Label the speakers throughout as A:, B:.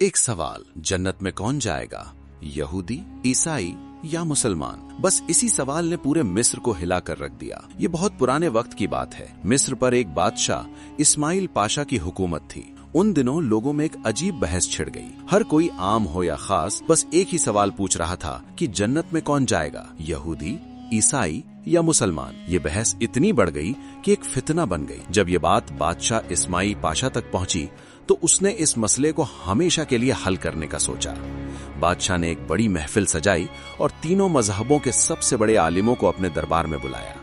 A: एक सवाल, जन्नत में कौन जाएगा, यहूदी, ईसाई या मुसलमान? बस इसी सवाल ने पूरे मिस्र को हिला कर रख दिया। ये बहुत पुराने वक्त की बात है। मिस्र पर एक बादशाह इस्माइल पाशा की हुकूमत थी। उन दिनों लोगों में एक अजीब बहस छिड़ गई। हर कोई आम हो या खास, बस एक ही सवाल पूछ रहा था कि जन्नत में कौन जाएगा, यहूदी, ईसाई या मुसलमान? ये बहस इतनी बढ़ गई कि एक फितना बन गई। जब ये बात बादशाह इस्माइल पाशा तक पहुंची तो उसने इस मसले को हमेशा के लिए हल करने का सोचा। बादशाह ने एक बड़ी महफिल सजाई और तीनों मजहबों के सबसे बड़े आलिमों को अपने दरबार में बुलाया।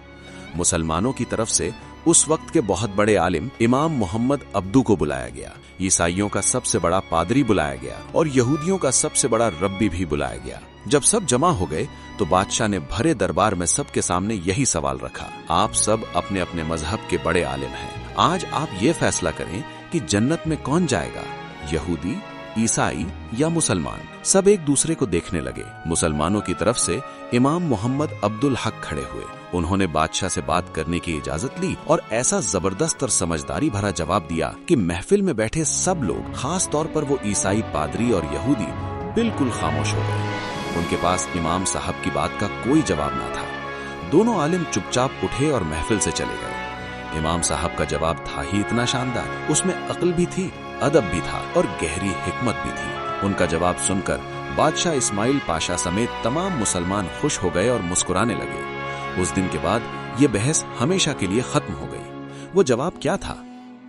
A: मुसलमानों की तरफ से उस वक्त के बहुत बड़े आलिम इमाम मोहम्मद अब्दू को बुलाया गया, ईसाइयों का सबसे बड़ा पादरी बुलाया गया और यहूदियों का सबसे बड़ा रब्बी भी बुलाया गया। जब सब जमा हो गए तो बादशाह ने भरे दरबार में सबके सामने यही सवाल रखा, आप सब अपने अपने मजहब के बड़े आलिम हैं, आज आप ये फैसला करें कि जन्नत में कौन जाएगा, यहूदी, ईसाई या मुसलमान? सब एक दूसरे को देखने लगे। मुसलमानों की तरफ से इमाम मोहम्मद अब्दुल हक खड़े हुए। उन्होंने बादशाह से बात करने की इजाजत ली और ऐसा जबरदस्त और समझदारी भरा जवाब दिया कि महफिल में बैठे सब लोग, खास तौर पर वो ईसाई पादरी और यहूदी, बिल्कुल खामोश हो गए। उनके पास इमाम साहब की बात का कोई जवाब न था। दोनों आलिम चुपचाप उठे और महफिल से चले गए। इमाम साहब का जवाब था ही इतना शानदार, उसमें अक्ल भी थी, अदब भी था और गहरी हिकमत भी थी। उनका जवाब सुनकर बादशाह इस्माइल पाशा समेत तमाम मुसलमान खुश हो गए और मुस्कुराने लगे। उस दिन के बाद ये बहस हमेशा के लिए खत्म हो गई। वो जवाब क्या था?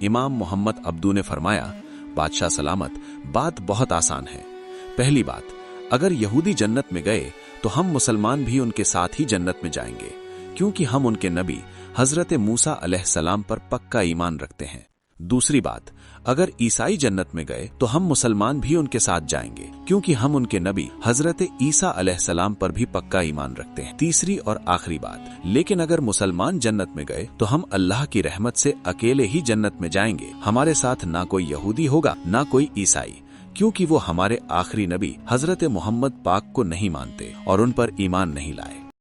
A: इमाम मोहम्मद अब्दू ने फरमाया, बादशाह सलामत, बात बहुत आसान है। पहली बात, अगर यहूदी जन्नत में गए तो हम मुसलमान भी उनके साथ ही जन्नत में जाएंगे, क्योंकि हम उनके नबी हजरत मूसा अलैहिस्सलाम पर पक्का ईमान रखते हैं। दूसरी बात, अगर ईसाई जन्नत में गए तो हम मुसलमान भी उनके साथ जाएंगे, क्योंकि हम उनके नबी हजरत ईसा अलैहिस्सलाम पर भी पक्का ईमान रखते हैं। तीसरी और आखिरी बात, लेकिन अगर मुसलमान जन्नत में गए तो हम अल्लाह की रहमत से अकेले ही जन्नत में जाएंगे। हमारे साथ ना कोई यहूदी होगा ना कोई ईसाई, क्योंकि वो हमारे आखिरी नबी हजरत मोहम्मद पाक को नहीं मानते और उन पर ईमान नहीं लाए।